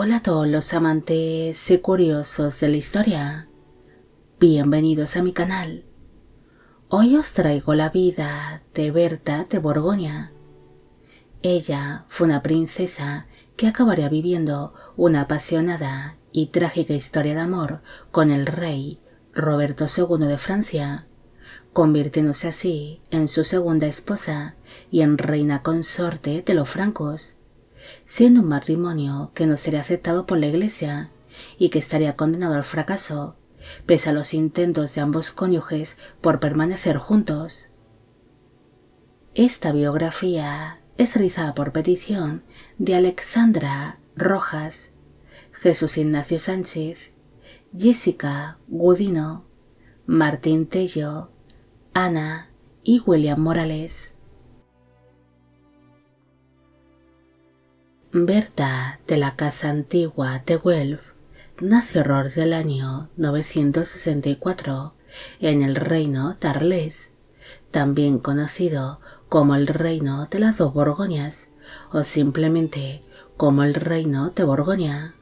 Hola a todos los amantes y curiosos de la historia. Bienvenidos a mi canal. Hoy os traigo la vida de Berta de Borgoña. Ella fue una princesa que acabaría viviendo una apasionada y trágica historia de amor con el rey Roberto II de Francia, convirtiéndose así en su segunda esposa y en reina consorte de los francos, siendo un matrimonio que no sería aceptado por la Iglesia y que estaría condenado al fracaso, pese a los intentos de ambos cónyuges por permanecer juntos. Esta biografía es realizada por petición de Alexandra Rojas, Jesús Ignacio Sánchez, Jessica Gudino, Martín Tello, Ana y William Morales. Berta de la Casa Antigua de Guelph nació alrededor del año 964 en el reino de Arles, también conocido como el reino de las dos Borgoñas o simplemente como el reino de Borgoña.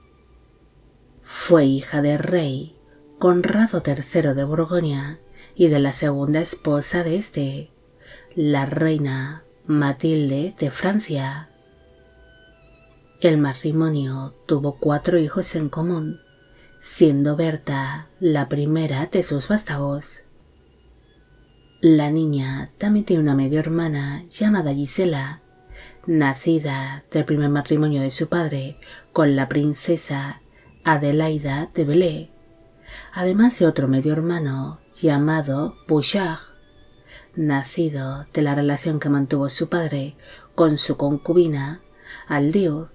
Fue hija del rey Conrado III de Borgoña y de la segunda esposa de este, la reina Matilde de Francia. El matrimonio tuvo 4 hijos en común, siendo Berta la primera de sus vástagos. La niña también tiene una medio hermana llamada Gisela, nacida del primer matrimonio de su padre con la princesa Adelaida de Belé, además de otro medio hermano llamado Bouchard, nacido de la relación que mantuvo su padre con su concubina Aldiud.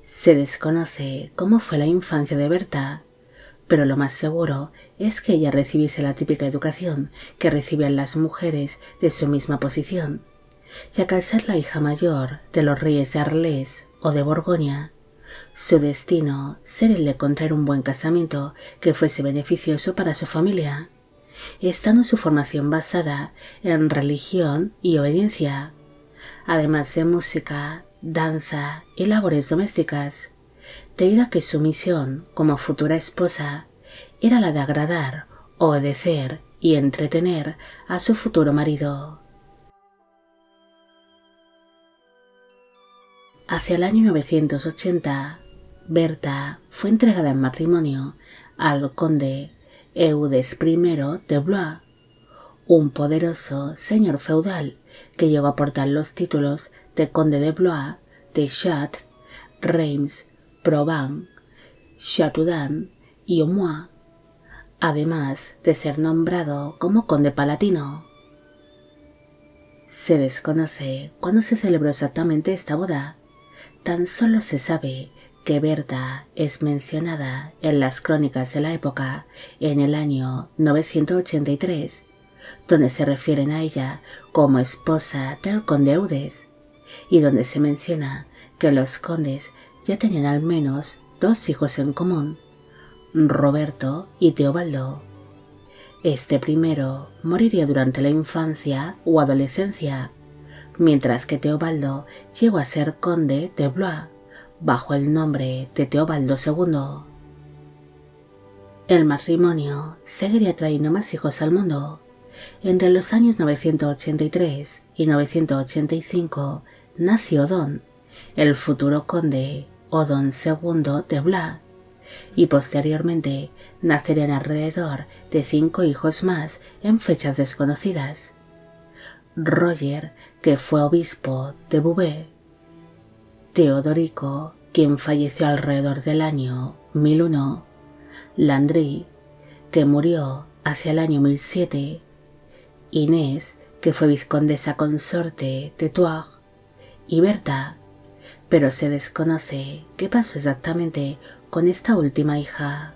Se desconoce cómo fue la infancia de Berta, pero lo más seguro es que ella recibiese la típica educación que recibían las mujeres de su misma posición, ya que al ser la hija mayor de los reyes de Arles o de Borgoña, su destino sería el de contraer un buen casamiento que fuese beneficioso para su familia, estando su formación basada en religión y obediencia, además de música, danza y labores domésticas, debido a que su misión como futura esposa era la de agradar, obedecer y entretener a su futuro marido. Hacia el año 980, Berta fue entregada en matrimonio al conde Eudes I de Blois, un poderoso señor feudal que llegó a portar los títulos de conde de Blois, de Chartres, Reims, Provence, Chateaudan y Aumois, además de ser nombrado como conde palatino. Se desconoce cuándo se celebró exactamente esta boda. Tan solo se sabe que Berta es mencionada en las crónicas de la época en el año 983, donde se refieren a ella como esposa del conde Eudes, y donde se menciona que los condes ya tenían al menos 2 hijos en común, Roberto y Teobaldo. Este primero moriría durante la infancia o adolescencia, mientras que Teobaldo llegó a ser conde de Blois bajo el nombre de Teobaldo II. El matrimonio seguiría trayendo más hijos al mundo. Entre los años 983 y 985 nació Odón, el futuro conde Odón II de Blois, y posteriormente nacerían alrededor de 5 hijos más en fechas desconocidas. Roger, que fue obispo de Beauvais, Teodorico, quien falleció alrededor del año 1001, Landry, que murió hacia el año 1007, Inés, que fue vizcondesa consorte de Tours, y Berta, pero se desconoce qué pasó exactamente con esta última hija.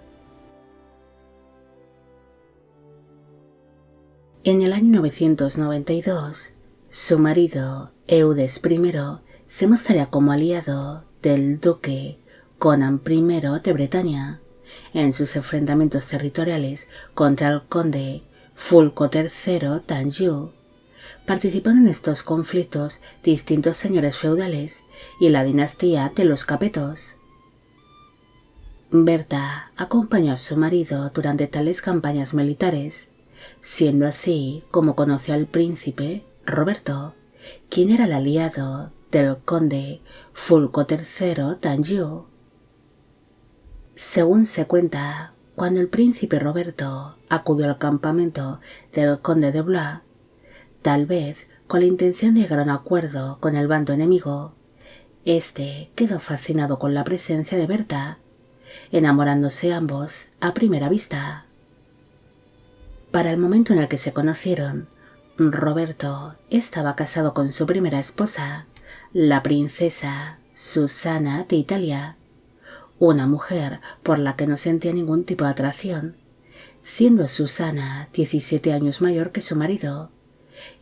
En el año 992, su marido, Eudes I, se mostraría como aliado del duque Conan I de Bretaña en sus enfrentamientos territoriales contra el conde Fulco III d'Anjou. Participaron en estos conflictos distintos señores feudales y la dinastía de los Capetos. Berta acompañó a su marido durante tales campañas militares, siendo así como conoció al príncipe Roberto, quien era el aliado del conde Fulco III d'Anjou. Según se cuenta, cuando el príncipe Roberto acudió al campamento del conde de Blois, tal vez con la intención de llegar a un acuerdo con el bando enemigo, este quedó fascinado con la presencia de Berta, enamorándose ambos a primera vista. Para el momento en el que se conocieron, Roberto estaba casado con su primera esposa, la princesa Susana de Italia, una mujer por la que no sentía ningún tipo de atracción, siendo Susana 17 años mayor que su marido,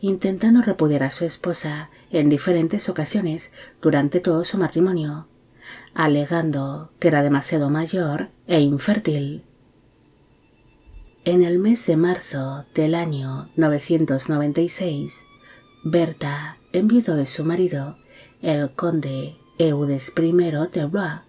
intentando repudiar a su esposa en diferentes ocasiones durante todo su matrimonio, alegando que era demasiado mayor e infértil. En el mes de marzo del año 996, Berta enviudó de su marido, el conde Eudes I de Blois,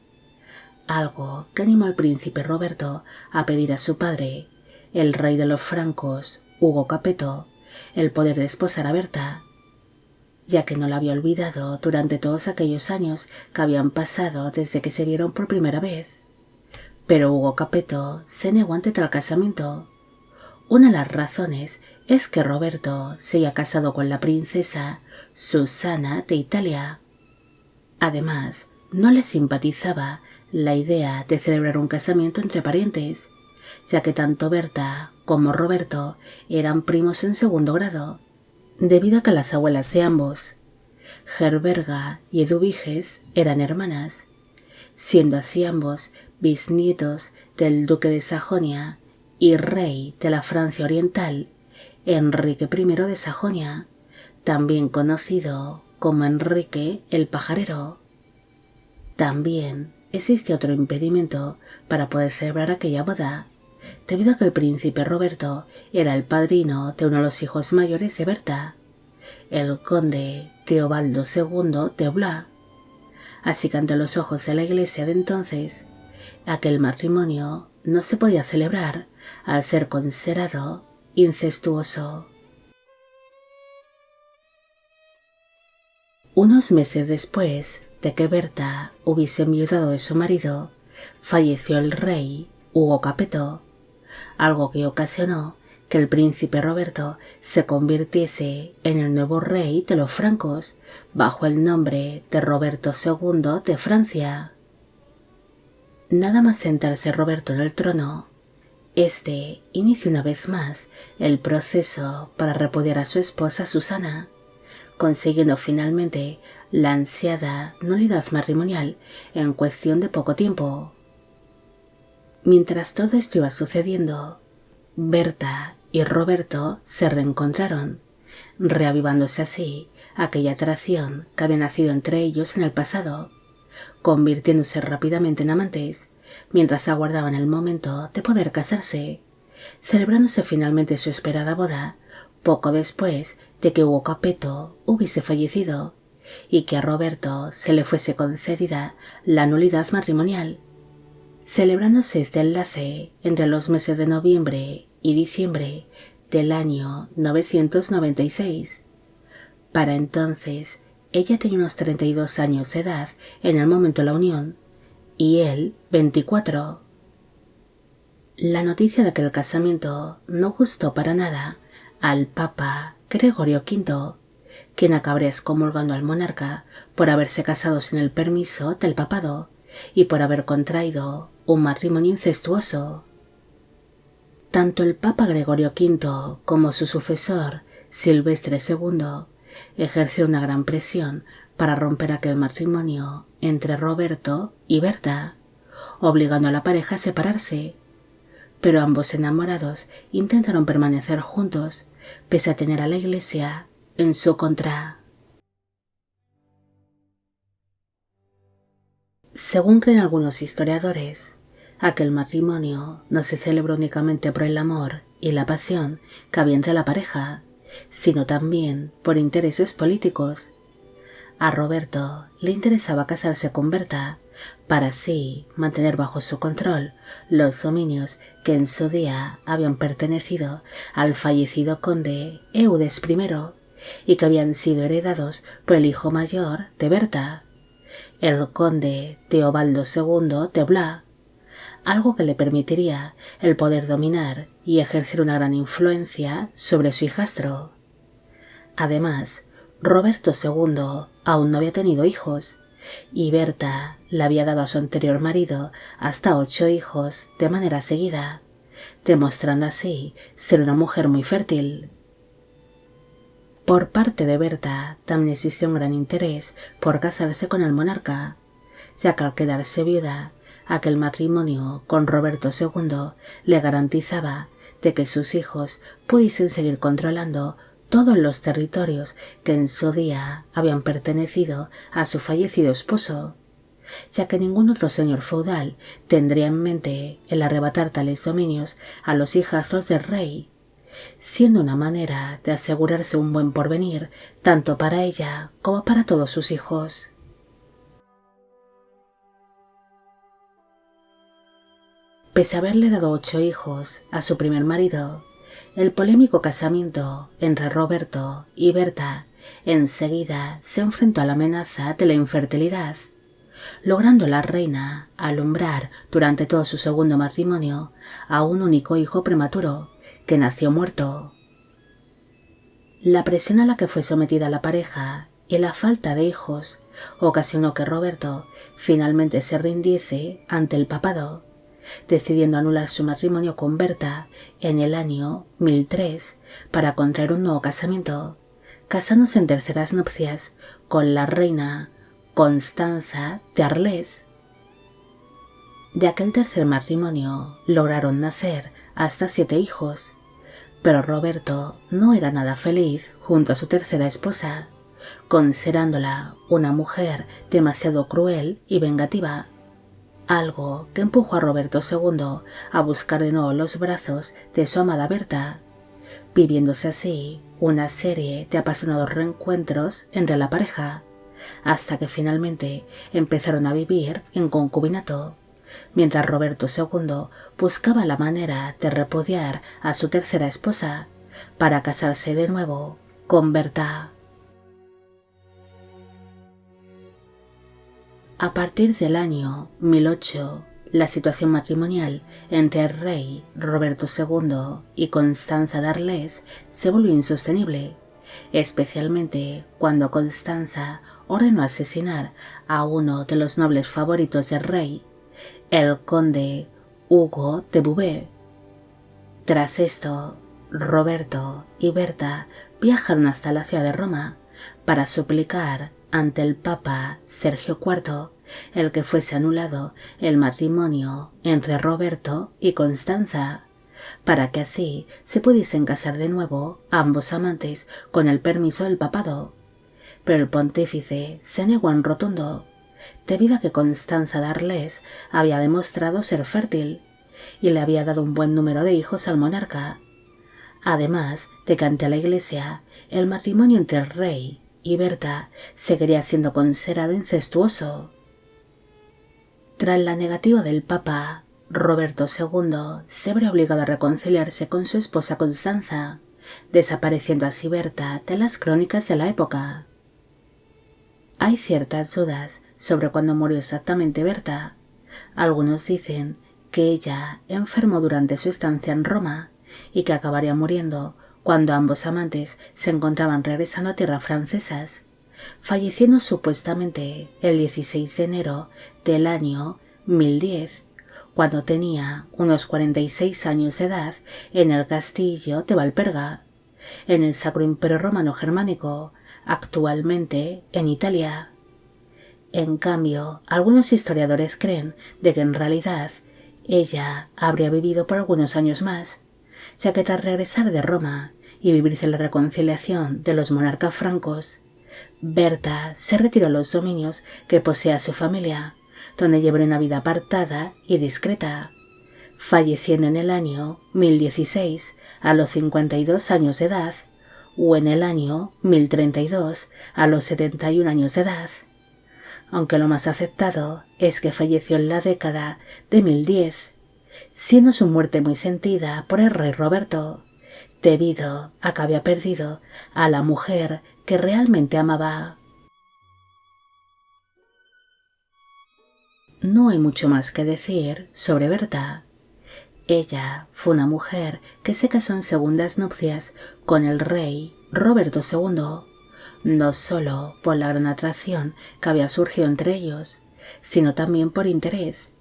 algo que animó al príncipe Roberto a pedir a su padre, el rey de los francos, Hugo Capeto, el poder de desposar a Berta, ya que no la había olvidado durante todos aquellos años que habían pasado desde que se vieron por primera vez. Pero Hugo Capeto se negó ante tal casamiento. Una de las razones es que Roberto se había casado con la princesa Susana de Italia. Además, no le simpatizaba la idea de celebrar un casamiento entre parientes, ya que tanto Berta como Roberto eran primos en segundo grado, debido a que las abuelas de ambos, Gerberga y Eduviges, eran hermanas, siendo así ambos bisnietos del duque de Sajonia y rey de la Francia Oriental, Enrique I de Sajonia, también conocido como Enrique el Pajarero. También existe otro impedimento para poder celebrar aquella boda, debido a que el príncipe Roberto era el padrino de uno de los hijos mayores de Berta, el conde Teobaldo II de Blois. Así que ante los ojos de la iglesia de entonces, aquel matrimonio no se podía celebrar al ser considerado incestuoso. Unos meses después de que Berta hubiese enviudado de su marido, falleció el rey Hugo Capeto, algo que ocasionó que el príncipe Roberto se convirtiese en el nuevo rey de los francos bajo el nombre de Roberto II de Francia. Nada más sentarse Roberto en el trono, este inició una vez más el proceso para repudiar a su esposa Susana, consiguiendo finalmente la ansiada nulidad matrimonial en cuestión de poco tiempo. Mientras todo esto iba sucediendo, Berta y Roberto se reencontraron, reavivándose así aquella atracción que había nacido entre ellos en el pasado, convirtiéndose rápidamente en amantes mientras aguardaban el momento de poder casarse, celebrándose finalmente su esperada boda poco después de que Hugo Capeto hubiese fallecido y que a Roberto se le fuese concedida la nulidad matrimonial, celebrándose este enlace entre los meses de noviembre y diciembre del año 996. Para entonces, ella tenía unos 32 años de edad en el momento de la unión, y él 24. La noticia de aquel casamiento no gustó para nada al Papa Gregorio V, quien acabaría excomulgando al monarca por haberse casado sin el permiso del papado y por haber contraído un matrimonio incestuoso. Tanto el Papa Gregorio V como su sucesor, Silvestre II, ejercieron una gran presión para romper aquel matrimonio entre Roberto y Berta, obligando a la pareja a separarse, pero ambos enamorados intentaron permanecer juntos, pese a tener a la Iglesia en su contra. Según creen algunos historiadores, aquel matrimonio no se celebró únicamente por el amor y la pasión que había entre la pareja, sino también por intereses políticos. A Roberto le interesaba casarse con Berta para así mantener bajo su control los dominios que en su día habían pertenecido al fallecido conde Eudes I y que habían sido heredados por el hijo mayor de Berta, el conde Teobaldo II de Blois, algo que le permitiría el poder dominar y ejercer una gran influencia sobre su hijastro. Además, Roberto II aún no había tenido hijos, y Berta le había dado a su anterior marido hasta 8 hijos de manera seguida, demostrando así ser una mujer muy fértil. Por parte de Berta también existía un gran interés por casarse con el monarca, ya que al quedarse viuda, aquel matrimonio con Roberto II le garantizaba de que sus hijos pudiesen seguir controlando todos los territorios que en su día habían pertenecido a su fallecido esposo, ya que ningún otro señor feudal tendría en mente el arrebatar tales dominios a los hijastros del rey, siendo una manera de asegurarse un buen porvenir tanto para ella como para todos sus hijos. Pese a haberle dado 8 hijos a su primer marido, el polémico casamiento entre Roberto y Berta enseguida se enfrentó a la amenaza de la infertilidad, logrando la reina alumbrar durante todo su segundo matrimonio a un único hijo prematuro que nació muerto. La presión a la que fue sometida la pareja y la falta de hijos ocasionó que Roberto finalmente se rindiese ante el papado, decidiendo anular su matrimonio con Berta en el año 1003 para contraer un nuevo casamiento, casándose en terceras nupcias con la reina Constanza de Arles. De aquel tercer matrimonio lograron nacer hasta 7 hijos, pero Roberto no era nada feliz junto a su tercera esposa, considerándola una mujer demasiado cruel y vengativa, algo que empujó a Roberto II a buscar de nuevo los brazos de su amada Berta, viviéndose así una serie de apasionados reencuentros entre la pareja, hasta que finalmente empezaron a vivir en concubinato, mientras Roberto II buscaba la manera de repudiar a su tercera esposa para casarse de nuevo con Berta. A partir del año 1008, la situación matrimonial entre el rey Roberto II y Constanza de Arles se volvió insostenible, especialmente cuando Constanza ordenó asesinar a uno de los nobles favoritos del rey, el conde Hugo de Beauvais. Tras esto, Roberto y Berta viajaron hasta la ciudad de Roma para suplicar ante el Papa Sergio IV el que fuese anulado el matrimonio entre Roberto y Constanza, para que así se pudiesen casar de nuevo ambos amantes con el permiso del papado. Pero el pontífice se negó en rotundo, debido a que Constanza de Arles había demostrado ser fértil y le había dado un buen número de hijos al monarca, además de que ante la Iglesia el matrimonio entre el rey y Berta seguiría siendo considerado incestuoso. Tras la negativa del Papa, Roberto II se vería obligado a reconciliarse con su esposa Constanza, desapareciendo así Berta de las crónicas de la época. Hay ciertas dudas sobre cuándo murió exactamente Berta. Algunos dicen que ella enfermó durante su estancia en Roma y que acabaría muriendo cuando ambos amantes se encontraban regresando a tierras francesas, falleciendo supuestamente el 16 de enero del año 1010, cuando tenía unos 46 años de edad en el castillo de Valperga, en el Sacro Imperio Romano Germánico, actualmente en Italia. En cambio, algunos historiadores creen de que en realidad ella habría vivido por algunos años más, ya que tras regresar de Roma y vivirse la reconciliación de los monarcas francos, Berta se retiró a los dominios que posea su familia, donde llevó una vida apartada y discreta, falleciendo en el año 1016 a los 52 años de edad, o en el año 1032 a los 71 años de edad. aunque lo más aceptado es que falleció en la década de 1010, siendo su muerte muy sentida por el rey Roberto, debido a que había perdido a la mujer que realmente amaba. No hay mucho más que decir sobre Berta. Ella fue una mujer que se casó en segundas nupcias con el rey Roberto II, no solo por la gran atracción que había surgido entre ellos, sino también por interés,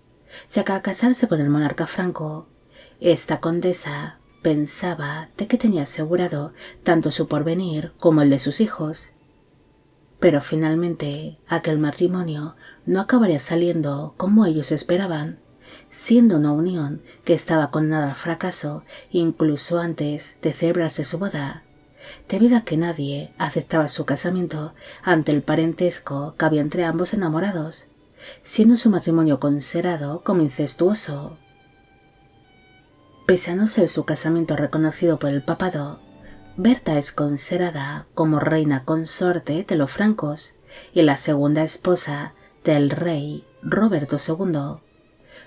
ya que al casarse con el monarca franco, esta condesa pensaba de que tenía asegurado tanto su porvenir como el de sus hijos. Pero finalmente aquel matrimonio no acabaría saliendo como ellos esperaban, siendo una unión que estaba condenada al fracaso incluso antes de celebrarse su boda, debido a que nadie aceptaba su casamiento ante el parentesco que había entre ambos enamorados, siendo su matrimonio considerado como incestuoso. Pese a no ser su casamiento reconocido por el papado, Berta es considerada como reina consorte de los francos y la segunda esposa del rey Roberto II.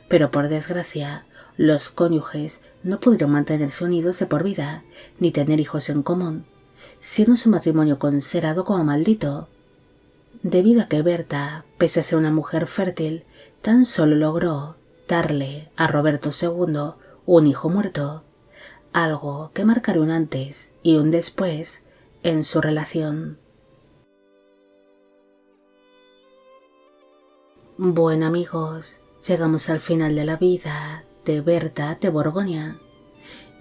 Pero por desgracia, los cónyuges no pudieron mantenerse unidos de por vida ni tener hijos en común, siendo su matrimonio considerado como maldito, debido a que Berta, pese a ser una mujer fértil, tan solo logró darle a Roberto II un hijo muerto, algo que marcará un antes y un después en su relación. Bueno amigos, llegamos al final de la vida de Berta de Borgoña.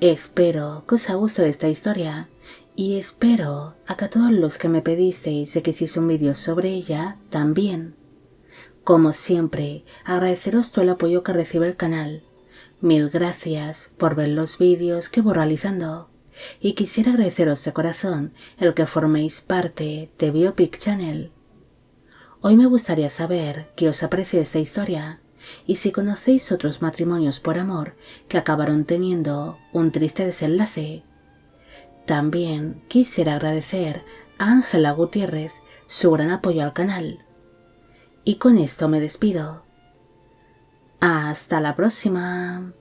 Espero que os haya gustado esta historia y espero a que a todos los que me pedisteis de que hiciese un vídeo sobre ella también. Como siempre, agradeceros todo el apoyo que recibe el canal. Mil gracias por ver los vídeos que voy realizando y quisiera agradeceros de corazón el que forméis parte de Biopic Channel. Hoy me gustaría saber qué os ha parecido esta historia y si conocéis otros matrimonios por amor que acabaron teniendo un triste desenlace. También quisiera agradecer a Ángela Gutiérrez su gran apoyo al canal. Y con esto me despido. ¡Hasta la próxima!